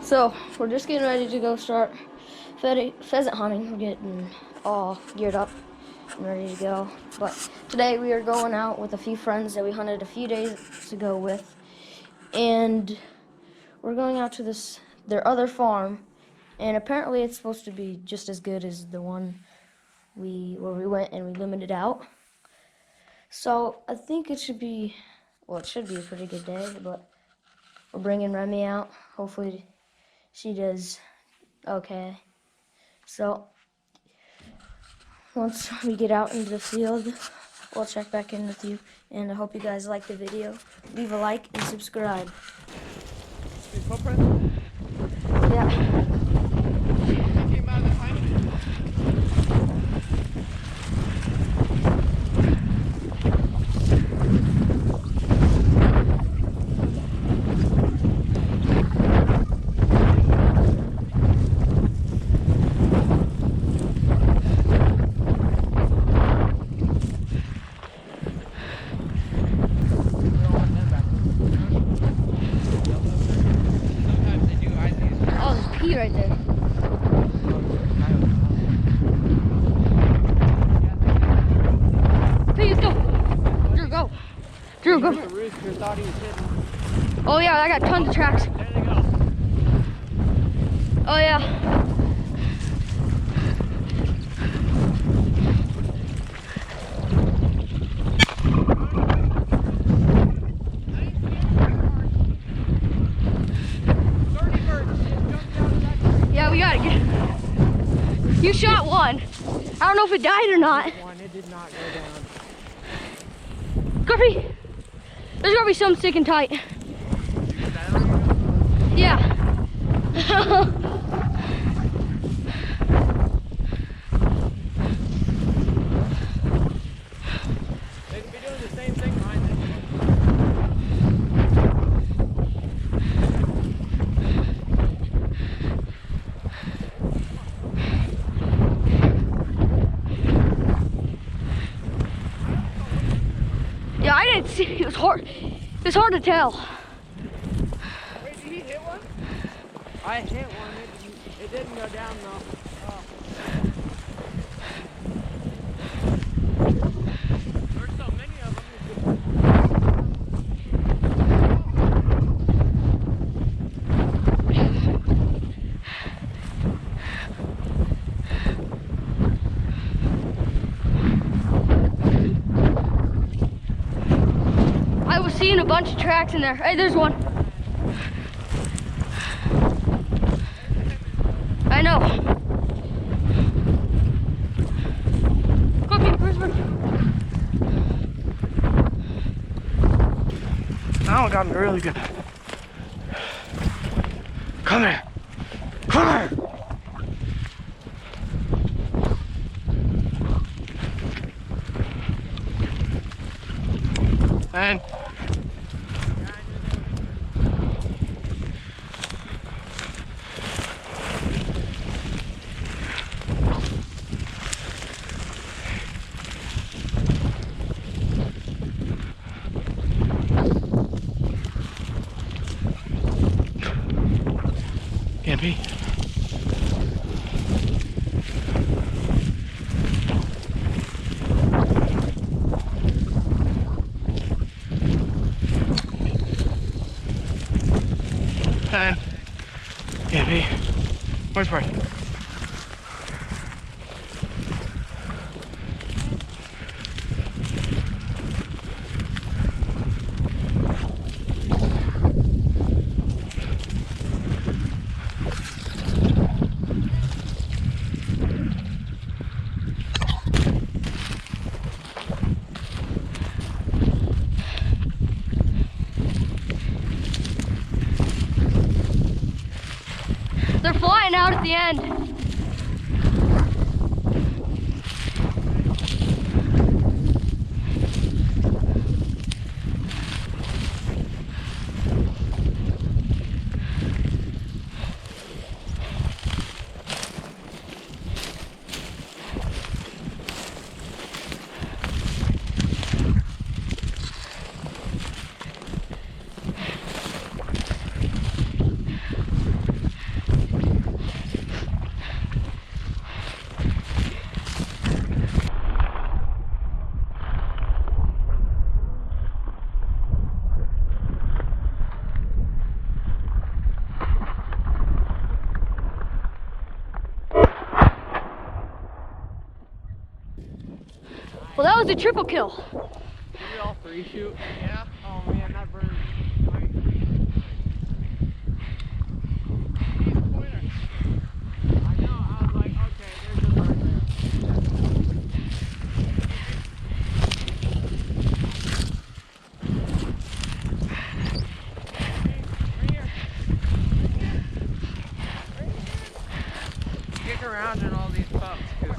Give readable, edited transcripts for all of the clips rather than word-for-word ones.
So we're just getting ready to go start pheasant hunting. We're getting all geared up and ready to go. But today we are going out with a few friends that we hunted a few days ago with, and we're going out to their other farm, and apparently it's supposed to be just as good as the one where we went and we limited out. So I think it should be a pretty good day. But we're bringing Remy out. Hopefully she does okay. So once we get out into the field, we'll check back in with you. And I hope you guys like the video. Leave a like and subscribe. Footprint? Yeah. Came out of the pipe. Oh, there's pea right there. Pea, let's go. Drew, go. Drew, go. The rooster thought he was hidden. Oh yeah, I got tons of tracks. There they go. Oh yeah. Yeah, we got it. You shot one. I don't know if it died or not. It did not go down. Griffey, there's gonna be some sick and tight. Yeah. They'd be doing the same thing behind them. Yeah, I didn't see. It was hard. It's hard to tell. Wait, did he hit one? I hit one. It didn't go down though. Oh. There's so many of them. I was seeing a bunch of tracks in there. Hey, there's one. I know. Come here, where's one? That one got me really good. Come here. Come here. And can't be. And can't be. Where's Bryce? They're flying out at the end. Well, that was a triple kill. Did we all three shoot? Yeah. Oh man, that bird. I know, I was like, okay, there's a bird there. Kick around in all these pups, cause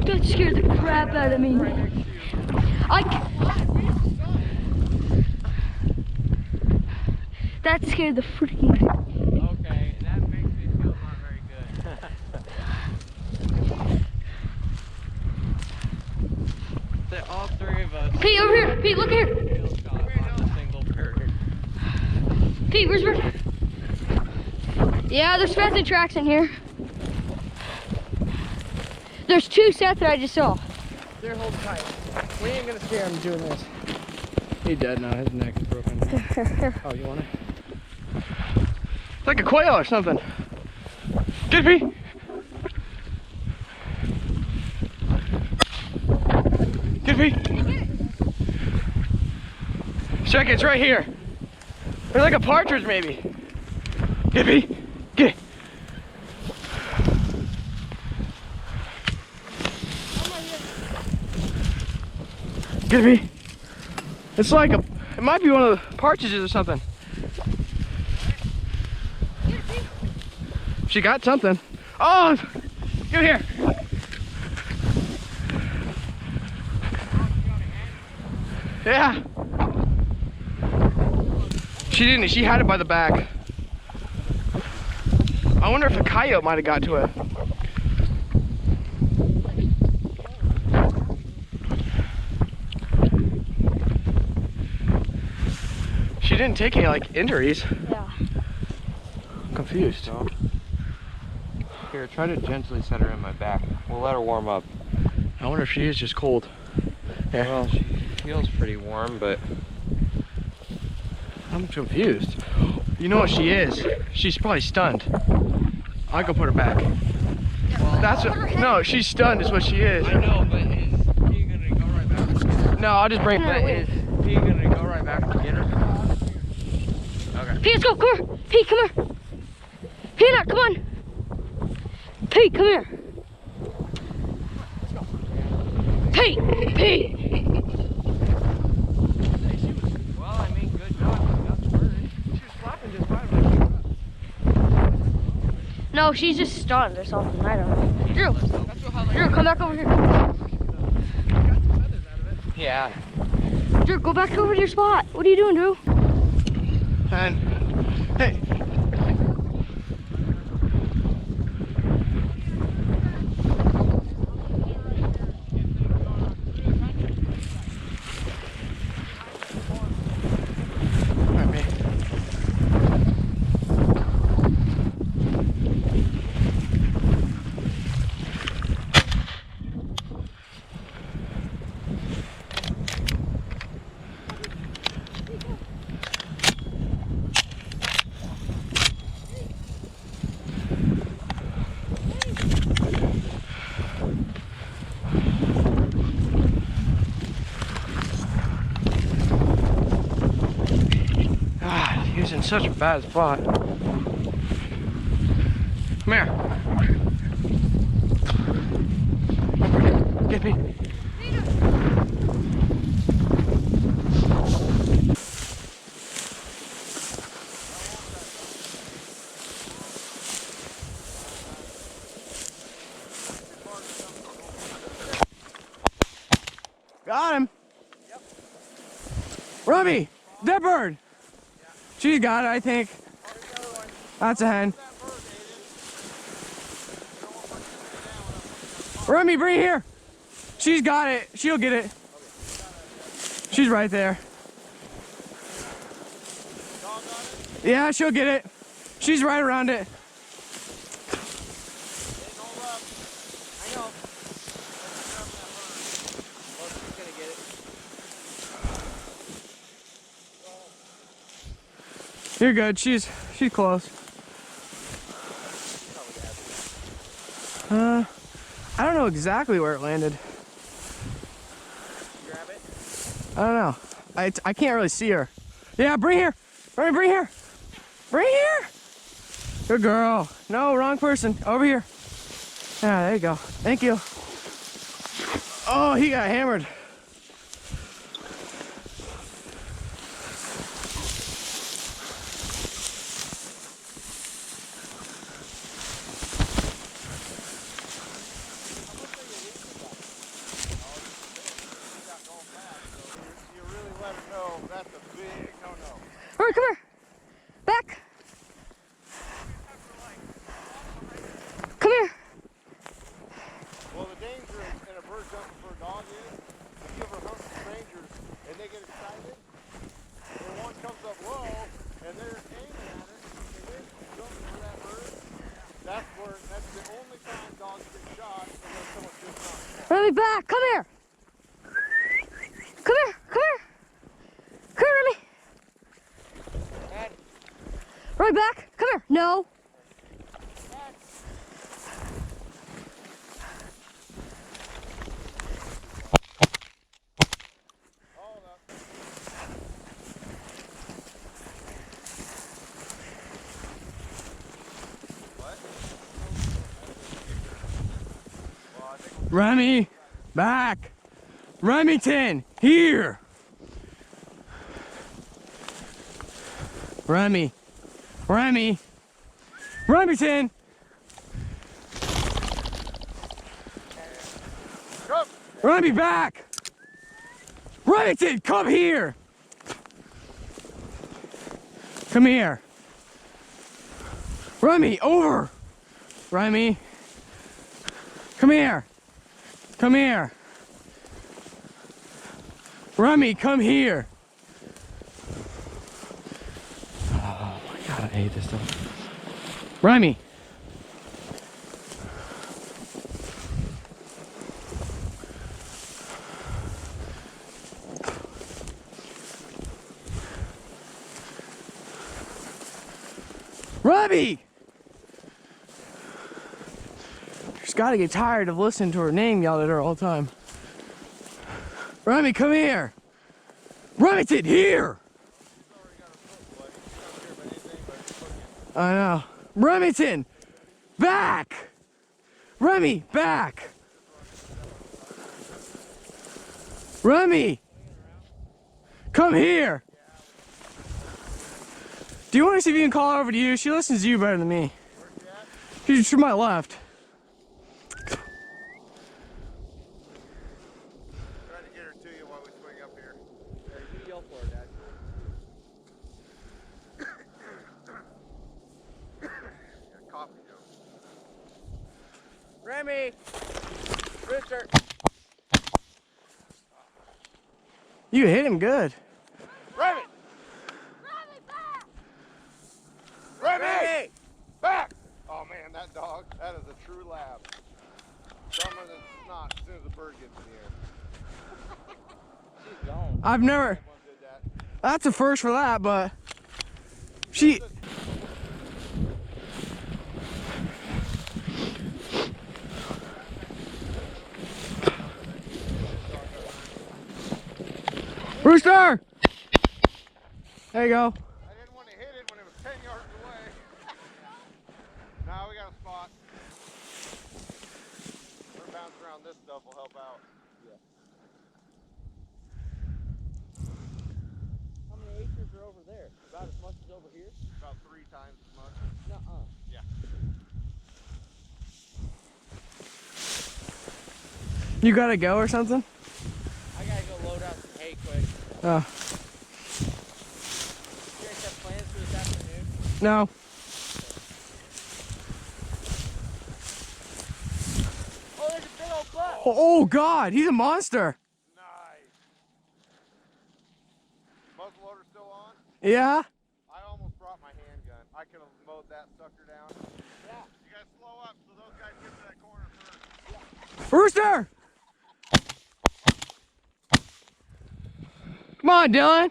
That scared the crap out of me. right next to you. That scared the freaking. Okay, that makes me feel not very good. All three of us. Pete, over here. Pete, look here. Kill shot on a single bird. Pete, where's bird? Yeah, there's pheasant tracks in here. There's 2 sets that I just saw. They're holding tight. We ain't gonna scare him doing this. He's dead now. His neck is broken. Oh, you want it? It's like a quail or something. Get me. Get me. Check it. It's right here. It's like a partridge, maybe. Get me. Get it. Get me. It's like a, it might be one of the partridges or something. She got something. Oh, get here. Yeah. She didn't, she had it by the back. I wonder if a coyote might have got to it. She didn't take any like injuries. Yeah. I'm confused. Here, try to gently set her in my back. We'll let her warm up. I wonder if she is just cold. Yeah. Well, she feels pretty warm, but I'm confused. You know what she is? She's probably stunned. I'll go put her back. That's what, no, she's stunned is what she is. I know, but is he gonna go right back to get her? No, I'll just bring her. But is he gonna go right back to get her? Okay. Pete, let's go. Come here. Pete, come here. Peanut, come on. Pete, come here. Pete, Pete. Well, I mean, good job. You got the bird. She was flapping just fine. No, she's just stunned or something. I don't know. Drew, Drew, come back over here. Yeah. Drew, go back over to your spot. What are you doing, Drew? And hey. He was in such a bad spot. Come here. Get me. Got him. Yep. Robbie, that bird. She's got it, I think. That's a hen. Remy, bring it here. She's got it. She'll get it. She's right there. Yeah, she'll get it. She's right around it. You're good. She's close. exactly where it landed. Grab it. I don't know. I can't really see her. Yeah, bring here. Bring here. Bring here. Good girl. No, wrong person. Over here. Yeah, there you go. Thank you. Oh, he got hammered. You really let her know that's a big no-no. All right, come here. Back. Come here. Well, the danger in a bird jumping for a dog is if you ever hunt with strangers and they get excited and one comes up low and they're aiming at it and they're jumping for that bird, that's the only time dogs get shot unless someone's just not. Remy, back. Come here. Come here. Come here. Come here, Remy. Right back. Come here. No. Remy, back. Remington, here. Remy. Remington. Come. Remy, back. Remington, come here. Come here. Remy, over. Remy. Come here. Come here. Remy, come here. Oh my God, I hate this stuff. Remy. Remy! She's got to get tired of listening to her name yelled at her all the time. Remy, come here! Remington, here! I know. Remington! Back! Remy, back! Remy! Come here! Do you want to see if you can call her over to you? She listens to you better than me. She's to my left. Try to get her to you while we swing up here. Yeah, you yell for her, Dad. Yeah, coffee joke. Remy! Rooster! You hit him good. Remy! Remy! Back! Oh man, that dog, that is a true lab. Dumber than snot as soon as the bird gets in the air. She's gone. I've never. Someone did that. That's a first for that, but she. Rooster! There you go. I didn't want to hit it when it was 10 yards away. Now we got a spot. We're bouncing around this stuff will help out. Yeah. How many acres are over there? About as much as over here? About 3 times as much. Nuh-uh. Yeah. You gotta go or something? I gotta go load out some hay quick. Oh, You guys have plans for this afternoon? no. Oh, there's a big old buck! Oh God, he's a monster. Nice. Muzzleloader still on? Yeah. I almost brought my handgun. I could have mowed that sucker down. Yeah. You guys slow up so those guys get to that corner first. Rooster! Come on, Dylan. I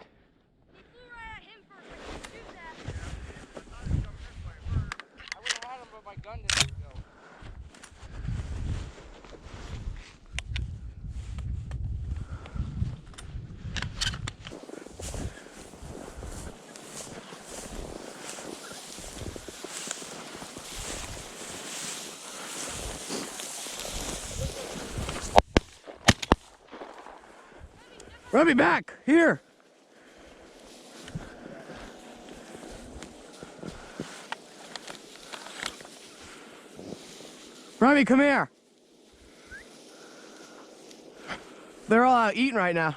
would have had him, but my gun didn't go. Run me back, here. Robbie, come here. They're all out eating right now.